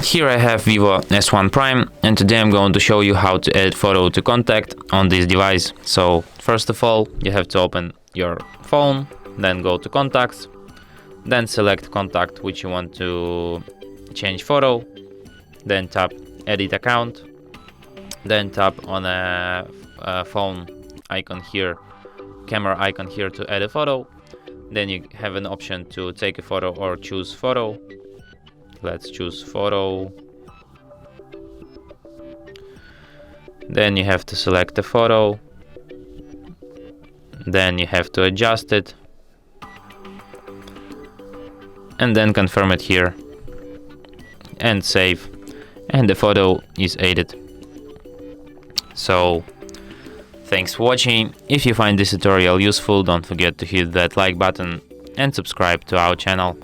Here I have VIVO S1 PRIME, and today I'm going to show you how to edit photo to contact on this device. So first of all, you have to open your phone, then go to contacts, then select contact which you want to change photo, then tap edit account, then tap on a phone icon here, camera icon here to add a photo. Then you have an option to take a photo or choose photo. Let's choose photo. Then you have to select the photo. Then you have to adjust it. And then confirm it here. And save. And the photo is edited. So, thanks for watching. If you find this tutorial useful, don't forget to hit that like button and subscribe to our channel.